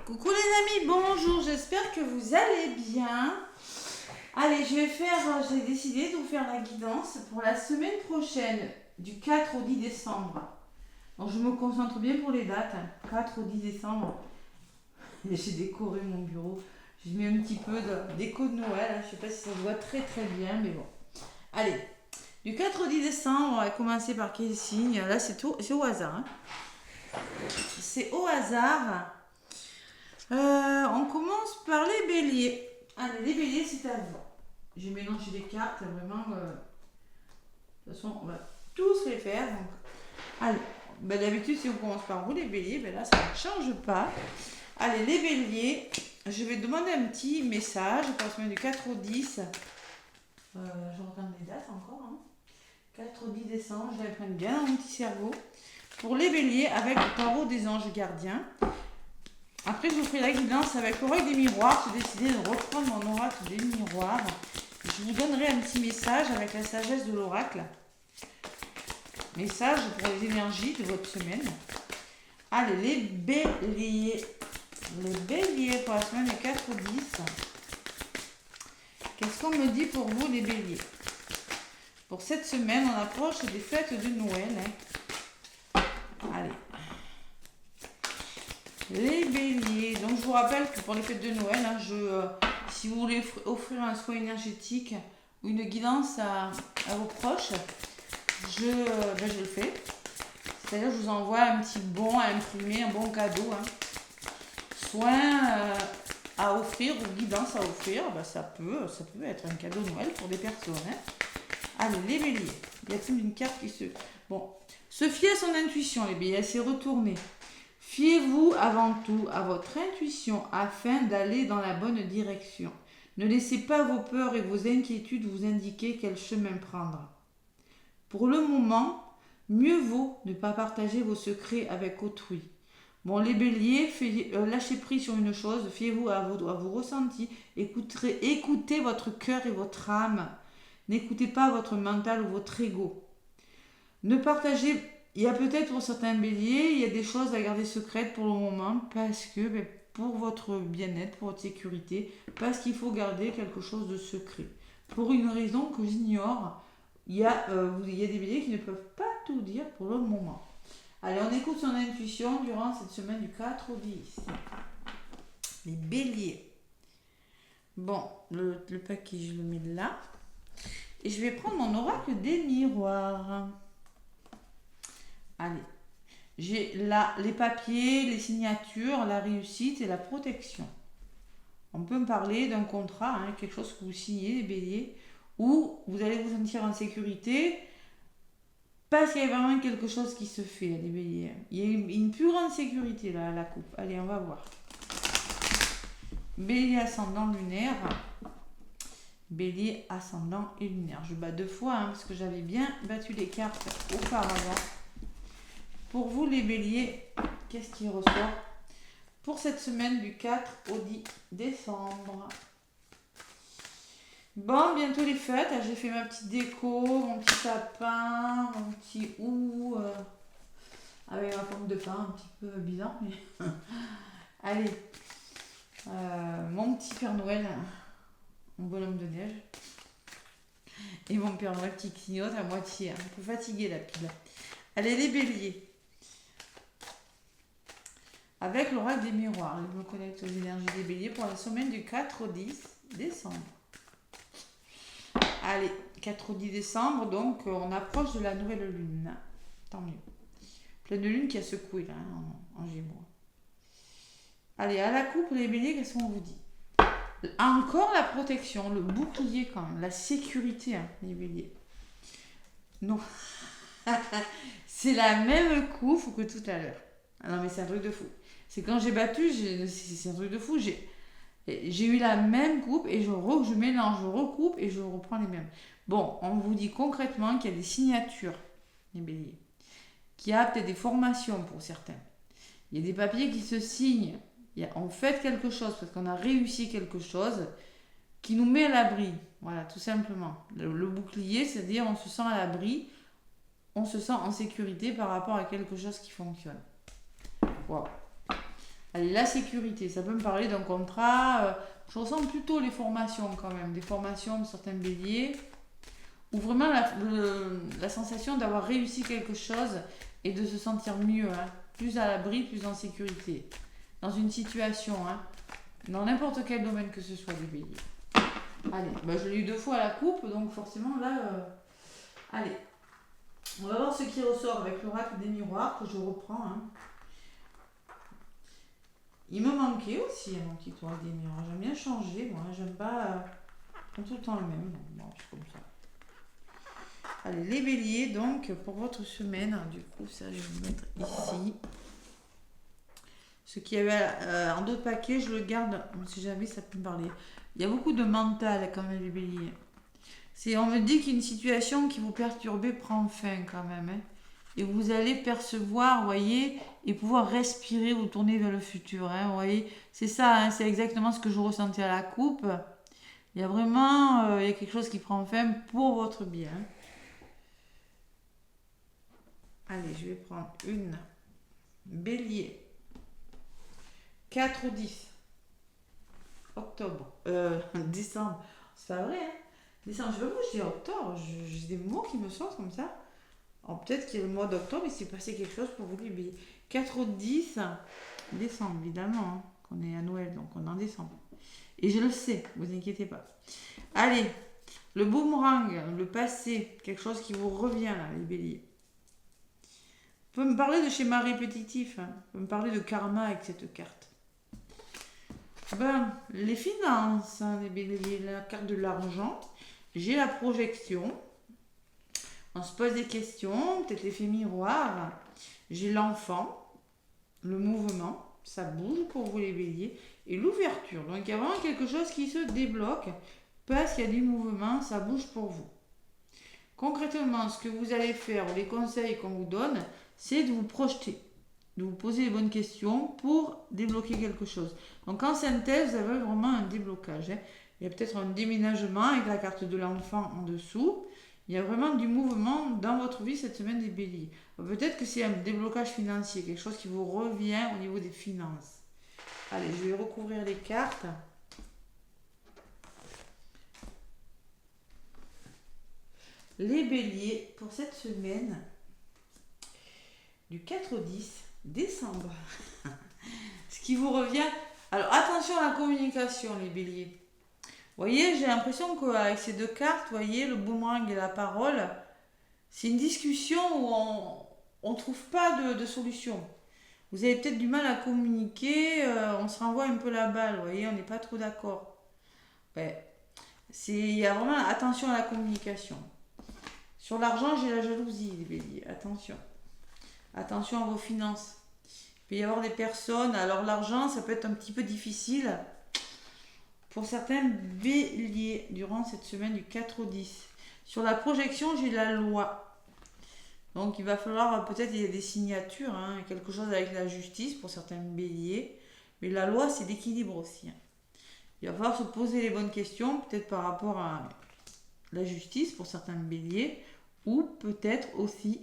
Coucou les amis, bonjour, j'espère que vous allez bien. Allez, j'ai décidé de vous faire la guidance pour la semaine prochaine, du 4 au 10 décembre. Donc je me concentre bien pour les dates, 4 au 10 décembre. Et j'ai décoré mon bureau, j'ai mis un petit peu de déco de Noël, je sais pas si ça se voit très bien, mais bon. Allez, du 4 au 10 décembre, on va commencer par quel signe? Là c'est au hasard. Hein. C'est au hasard. On commence par les béliers. Allez, les béliers, c'est à vous. J'ai mélangé les cartes, vraiment. De toute façon, on va tous les faire. Donc. Allez, d'habitude, si on commence par vous, les béliers, là, ça ne change pas. Allez, les béliers, je vais demander un petit message pour la semaine du 4 au 10. Je regarde les dates encore. 4 au 10 décembre, je les prenne bien dans mon petit cerveau. Pour les béliers, avec le tarot des anges gardiens. Après, je vous ferai la guidance avec l'oracle des miroirs. J'ai décidé de reprendre mon oracle des miroirs. Je vous donnerai un petit message avec la sagesse de l'oracle. Message pour les énergies de votre semaine. Allez, les béliers. Les béliers pour la semaine du 4 au 10. Qu'est-ce qu'on me dit pour vous, les béliers? Pour cette semaine, on approche des fêtes de Noël. Allez. Les béliers, donc je vous rappelle que pour les fêtes de Noël, si vous voulez offrir un soin énergétique ou une guidance à vos proches, je le fais. C'est-à-dire je vous envoie un petit bon à imprimer, un bon cadeau. Soin à offrir ou guidance à offrir, ça peut être un cadeau de Noël pour des personnes. Allez, les béliers, y a-t-il une carte qui se... Bon, se fier à son intuition, les béliers, elle s'est retournée. Fiez-vous avant tout à votre intuition afin d'aller dans la bonne direction. Ne laissez pas vos peurs et vos inquiétudes vous indiquer quel chemin prendre. Pour le moment, mieux vaut ne pas partager vos secrets avec autrui. Bon, les béliers, lâchez prise sur une chose, fiez-vous à vos ressentis, écoutez votre cœur et votre âme. N'écoutez pas votre mental ou votre ego. Ne partagez Il y a peut-être pour certains béliers, il y a des choses à garder secrètes pour le moment parce que pour votre bien-être, pour votre sécurité, parce qu'il faut garder quelque chose de secret. Pour une raison que j'ignore, il y a des béliers qui ne peuvent pas tout dire pour le moment. Allez, on écoute son intuition durant cette semaine du 4 au 10. Les béliers. Bon, le paquet, je le mets là. Et je vais prendre mon oracle des miroirs. Allez, j'ai là les papiers, les signatures, la réussite et la protection. On peut me parler d'un contrat, quelque chose que vous signez, les béliers, où vous allez vous sentir en sécurité parce qu'il y a vraiment quelque chose qui se fait, les béliers. Il y a une plus grande sécurité là à la coupe. Allez, on va voir. Bélier ascendant lunaire. Bélier ascendant et lunaire. Je bats 2 fois parce que j'avais bien battu les cartes auparavant. Pour vous les béliers, qu'est-ce qui ressort pour cette semaine du 4 au 10 décembre? Bon, bientôt les fêtes. J'ai fait ma petite déco, mon petit sapin, mon petit avec ma forme de pain un petit peu bizarre. Mais allez, mon petit Père Noël, mon bonhomme de neige. Et mon Père Noël qui clignote à moitié. Un peu fatigué la pile. Allez les béliers. Avec l'oracle des miroirs, je me connecte aux énergies des béliers pour la semaine du 4 au 10 décembre. Allez, 4 au 10 décembre, donc on approche de la nouvelle lune. Tant mieux. Pleine lune qui a secoué là, en Gémeaux. Allez, à la coupe, les béliers, qu'est-ce qu'on vous dit? Encore la protection, le bouclier quand même, la sécurité, les béliers. Non. C'est la même coupe que tout à l'heure. Ah non, mais c'est un truc de fou. C'est quand j'ai battu, c'est un truc de fou. J'ai eu la même coupe et je mélange, je recoupe et je reprends les mêmes. Bon, on vous dit concrètement qu'il y a des signatures, les béliers. Qu'il y a peut-être des formations pour certains. Il y a des papiers qui se signent. On fait quelque chose parce qu'on a réussi quelque chose qui nous met à l'abri. Voilà, tout simplement. Le bouclier, c'est-à-dire on se sent à l'abri, on se sent en sécurité par rapport à quelque chose qui fonctionne. Wow. Allez, la sécurité, ça peut me parler d'un contrat. Je ressens plutôt les formations quand même, des formations de certains béliers, ou vraiment la sensation d'avoir réussi quelque chose et de se sentir mieux, hein, plus à l'abri, plus en sécurité, dans une situation, hein, dans n'importe quel domaine que ce soit des béliers. Allez, bah, je l'ai eu 2 fois à la coupe, donc forcément là, allez, on va voir ce qui ressort avec l'oracle des miroirs que je reprends. Hein. Il me manquait aussi mon petit oracle des miroirs. J'aime bien changer, moi. J'aime pas tout le temps le même. Bon, c'est comme ça. Allez, les béliers, donc, pour votre semaine, du coup, ça, je vais le mettre ici. Ce qu'il y avait en d'autres paquets, je le garde. Si jamais ça peut me parler. Il y a beaucoup de mental quand même, les béliers. On me dit qu'une situation qui vous perturbait prend fin quand même. Hein. Et vous allez percevoir, voyez, et pouvoir respirer, vous tourner vers le futur. Hein, voyez, c'est ça, hein, c'est exactement ce que je ressentais à la coupe. Il y a vraiment il y a quelque chose qui prend fin pour votre bien. Allez, je vais prendre une. Bélier. 4 ou 10. Octobre. Décembre. C'est pas vrai, hein. Décembre, je sais pas pourquoi je dis octobre. J'ai des mots qui me sortent comme ça. Alors peut-être qu'il y a le mois d'octobre, il s'est passé quelque chose pour vous les béliers. 4 ou 10. Décembre, évidemment. Hein, qu'on est à Noël, donc on est en décembre. Et je le sais, vous inquiétez pas. Allez, le boomerang, le passé, quelque chose qui vous revient là, les béliers. Vous pouvez me parler de schéma répétitif, hein. Vous pouvez me parler de karma avec cette carte. Ben, les finances, hein, les béliers, la carte de l'argent. J'ai la projection. On se pose des questions, peut-être l'effet miroir. J'ai l'enfant, le mouvement, ça bouge pour vous les béliers. Et l'ouverture, donc il y a vraiment quelque chose qui se débloque parce qu'il y a du mouvement, ça bouge pour vous. Concrètement, ce que vous allez faire, les conseils qu'on vous donne, c'est de vous projeter, de vous poser les bonnes questions pour débloquer quelque chose. Donc en synthèse, vous avez vraiment un déblocage. Hein. Il y a peut-être un déménagement avec la carte de l'enfant en dessous. Il y a vraiment du mouvement dans votre vie cette semaine des béliers. Peut-être que c'est un déblocage financier, quelque chose qui vous revient au niveau des finances. Allez, je vais recouvrir les cartes. Les béliers, pour cette semaine du 4 au 10 décembre. Ce qui vous revient... Alors, attention à la communication, les béliers. Vous voyez, j'ai l'impression qu'avec ces 2 cartes, vous voyez, le boomerang et la parole, c'est une discussion où on ne trouve pas de solution. Vous avez peut-être du mal à communiquer, on se renvoie un peu la balle, vous voyez, on n'est pas trop d'accord. Ouais. Il y a vraiment attention à la communication. Sur l'argent, j'ai la jalousie, les béliers, attention. Attention à vos finances. Il peut y avoir des personnes, alors l'argent, ça peut être un petit peu difficile pour certains béliers durant cette semaine du 4 au 10. Sur la projection, j'ai la loi. Donc il va falloir, peut-être il y a des signatures, hein, quelque chose avec la justice pour certains béliers. Mais la loi, c'est l'équilibre aussi. Hein. Il va falloir se poser les bonnes questions, peut-être par rapport à la justice pour certains béliers, ou peut-être aussi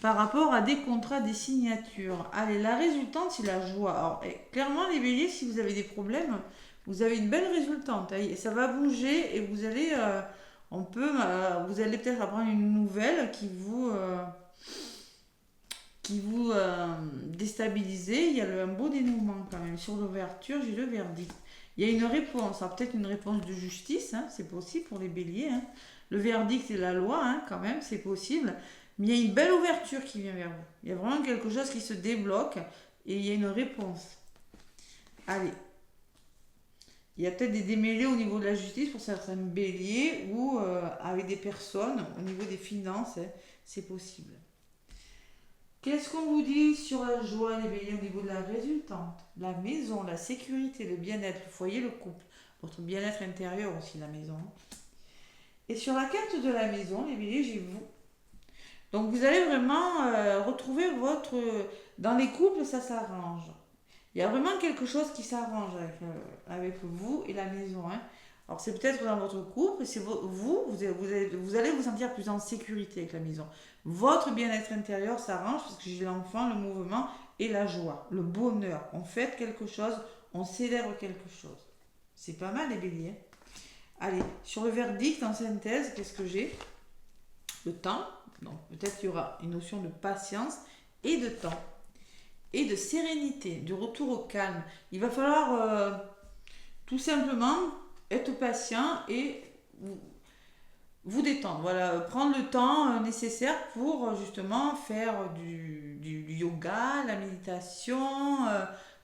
par rapport à des contrats, des signatures. Allez, la résultante, c'est la joie. Alors, clairement, les béliers, si vous avez des problèmes, vous avez une belle résultante. Hein, ça va bouger et vous allez, vous allez peut-être apprendre une nouvelle qui vous déstabiliser. Il y a un beau dénouement quand même. Sur l'ouverture, j'ai le verdict. Il y a une réponse. Alors, peut-être une réponse de justice, hein, c'est possible pour les béliers. Hein. Le verdict, c'est la loi, hein, quand même, c'est possible. Mais il y a une belle ouverture qui vient vers vous. Il y a vraiment quelque chose qui se débloque et il y a une réponse. Allez. Il y a peut-être des démêlés au niveau de la justice pour certains béliers ou avec des personnes au niveau des finances. Hein, c'est possible. Qu'est-ce qu'on vous dit sur la joie, les béliers, au niveau de la résultante? La maison, la sécurité, le bien-être, le foyer, le couple. Votre bien-être intérieur aussi, la maison. Et sur la carte de la maison, les béliers, j'ai vous. Donc vous allez vraiment retrouver votre... Dans les couples, ça s'arrange. Il y a vraiment quelque chose qui s'arrange avec vous et la maison. Hein. Alors c'est peut-être dans votre couple, c'est vous allez vous sentir plus en sécurité avec la maison. Votre bien-être intérieur s'arrange parce que j'ai l'enfant, le mouvement et la joie, le bonheur. On fête quelque chose, on célèbre quelque chose. C'est pas mal les béliers. Allez, sur le verdict en synthèse, qu'est-ce que j'ai? Le temps. Donc peut-être qu'il y aura une notion de patience et de temps. Et de sérénité, du retour au calme. Il va falloir tout simplement être patient et vous détendre. Voilà, prendre le temps nécessaire pour justement faire du yoga, la méditation,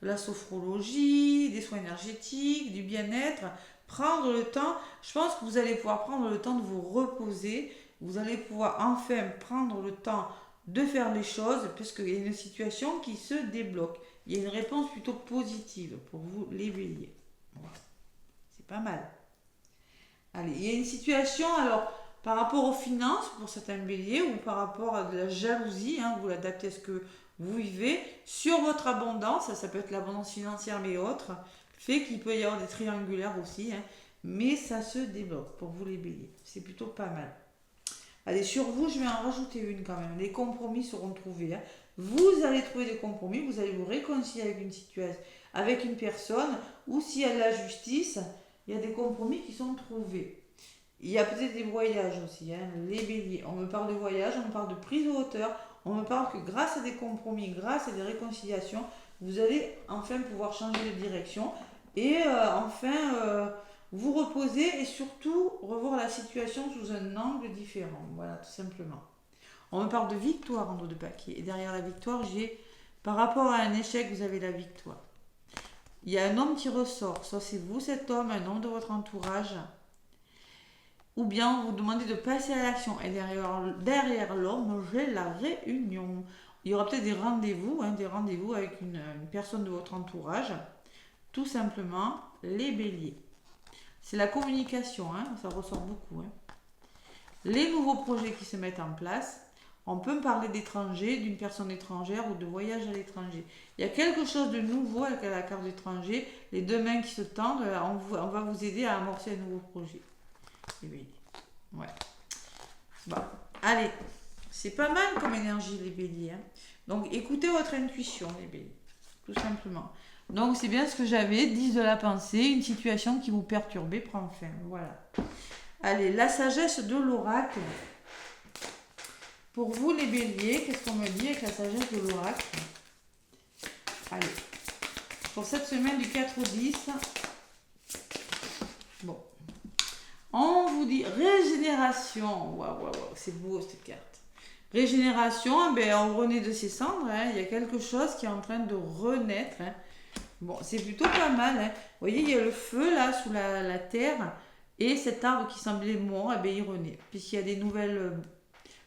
la sophrologie, des soins énergétiques, du bien-être. Prendre le temps, je pense que vous allez pouvoir prendre le temps de vous reposer. Vous allez pouvoir enfin prendre le temps de faire les choses parce qu'il y a une situation qui se débloque. Il y a une réponse plutôt positive pour vous les béliers. Voilà. C'est pas mal. Allez, il y a une situation, alors, par rapport aux finances, pour certains béliers, ou par rapport à de la jalousie, hein, vous l'adaptez à ce que vous vivez, sur votre abondance, ça peut être l'abondance financière, mais autres, fait qu'il peut y avoir des triangulaires aussi, hein, mais ça se débloque pour vous les béliers. C'est plutôt pas mal. Allez, sur vous, je vais en rajouter une quand même. Les compromis seront trouvés. Hein. Vous allez trouver des compromis, vous allez vous réconcilier avec une situation, avec une personne, ou s'il y a de la justice, il y a des compromis qui sont trouvés. Il y a peut-être des voyages aussi, hein, les béliers. On me parle de voyage, on me parle de prise de hauteur, on me parle que grâce à des compromis, grâce à des réconciliations, vous allez enfin pouvoir changer de direction et vous reposer et surtout revoir la situation sous un angle différent. Voilà, tout simplement. On me parle de victoire en dos de paquet. Et derrière la victoire, j'ai, par rapport à un échec, vous avez la victoire. Il y a un homme qui ressort. Soit c'est vous, cet homme, un homme de votre entourage. Ou bien vous demandez de passer à l'action. Et derrière l'homme, j'ai la réunion. Il y aura peut-être des rendez-vous avec une personne de votre entourage. Tout simplement, les béliers. C'est la communication, hein, ça ressort beaucoup. Hein. Les nouveaux projets qui se mettent en place. On peut me parler d'étranger, d'une personne étrangère ou de voyage à l'étranger. Il y a quelque chose de nouveau avec la carte d'étranger. Les deux mains qui se tendent, on va vous aider à amorcer un nouveau projet. Les béliers. Ouais. Bon, allez. C'est pas mal comme énergie, les béliers. Hein. Donc, écoutez votre intuition, les béliers. Tout simplement. Donc, c'est bien ce que j'avais. 10 de la pensée. Une situation qui vous perturbait prend fin. Voilà. Allez, la sagesse de l'oracle. Pour vous, les béliers, qu'est-ce qu'on me dit avec la sagesse de l'oracle? Allez. Pour cette semaine du 4 au 10. Bon. On vous dit régénération. Waouh, c'est beau cette carte. Régénération, ben, on renaît de ses cendres. Hein. Il y a quelque chose qui est en train de renaître. Hein. Bon, c'est plutôt pas mal. Hein. Vous voyez, il y a le feu là sous la terre. Et cet arbre qui semblait mort, eh ben, il renaît. Puisqu'il y a des nouvelles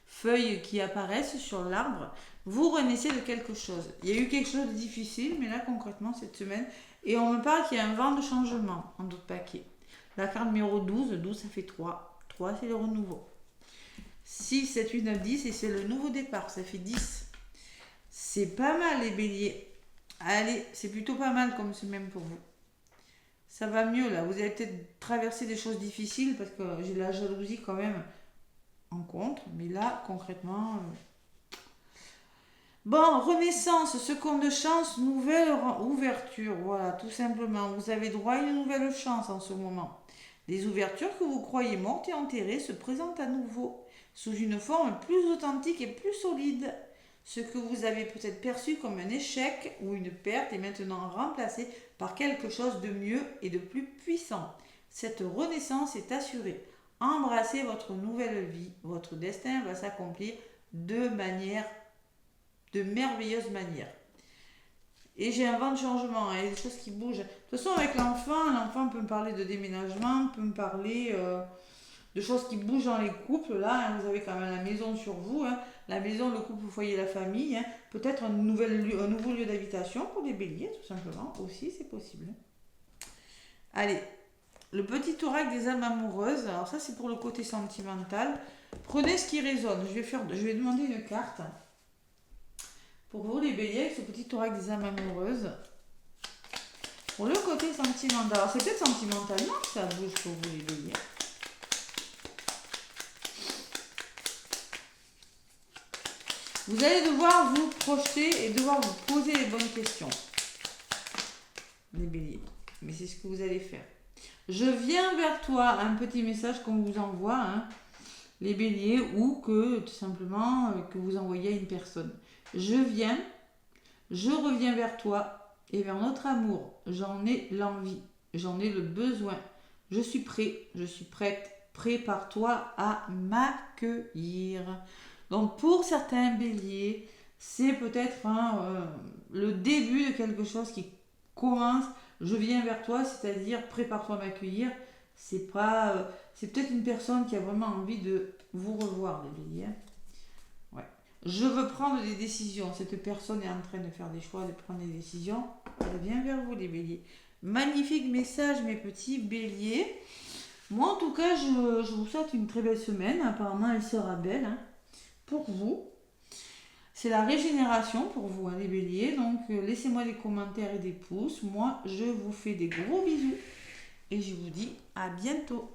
feuilles qui apparaissent sur l'arbre. Vous renaissez de quelque chose. Il y a eu quelque chose de difficile, mais là concrètement cette semaine. Et on me parle qu'il y a un vent de changement en d'autres paquets. La carte numéro 12, 12 ça fait 3. 3 c'est le renouveau. 6, 7, 8, 9, 10 et c'est le nouveau départ, ça fait 10. C'est pas mal les béliers. Allez, c'est plutôt pas mal comme semaine pour vous. Ça va mieux là, vous allez peut-être traverser des choses difficiles parce que j'ai la jalousie quand même en contre. Mais là, concrètement... Bon, renaissance, seconde chance, nouvelle ouverture. Voilà, tout simplement. Vous avez droit à une nouvelle chance en ce moment. Les ouvertures que vous croyez mortes et enterrées se présentent à nouveau, sous une forme plus authentique et plus solide. Ce que vous avez peut-être perçu comme un échec ou une perte est maintenant remplacé par quelque chose de mieux et de plus puissant. Cette renaissance est assurée. Embrassez votre nouvelle vie. Votre destin va s'accomplir de merveilleuse manière. Et j'ai un vent de changement, il y a des choses qui bougent. De toute façon, avec l'enfant peut me parler de déménagement, peut me parler de choses qui bougent dans les couples. Là, hein, vous avez quand même la maison sur vous, hein, la maison, le couple, le foyer, la famille. Hein, peut-être un nouveau lieu d'habitation pour les béliers, tout simplement. Aussi, c'est possible. Allez, le petit oracle des âmes amoureuses. Alors ça, c'est pour le côté sentimental. Prenez ce qui résonne. Je vais demander une carte. Pour vous, les béliers, avec ce petit oracle des âmes amoureuses. Pour le côté sentimental. Alors, c'est peut-être sentimentalement que ça bouge pour vous, les béliers. Vous allez devoir vous projeter et devoir vous poser les bonnes questions. Les béliers. Mais c'est ce que vous allez faire. Je viens vers toi, un petit message qu'on vous envoie, hein, les béliers, ou que tout simplement que vous envoyez à une personne. Je reviens vers toi et vers notre amour. J'en ai l'envie, j'en ai le besoin. Je suis prêt, je suis prête. Prépare-toi à m'accueillir. Donc pour certains béliers, c'est peut-être le début de quelque chose qui commence. Je viens vers toi, c'est-à-dire prépare-toi à m'accueillir. C'est pas, c'est peut-être une personne qui a vraiment envie de vous revoir, les béliers. Ouais. Je veux prendre des décisions. Cette personne est en train de faire des choix, de prendre des décisions. Elle vient vers vous, les béliers. Magnifique message, mes petits béliers. Moi, en tout cas, je vous souhaite une très belle semaine. Apparemment, elle sera belle, hein, pour vous. C'est la régénération pour vous, hein, les béliers. Donc, laissez-moi des commentaires et des pouces. Moi, je vous fais des gros bisous. Et je vous dis à bientôt.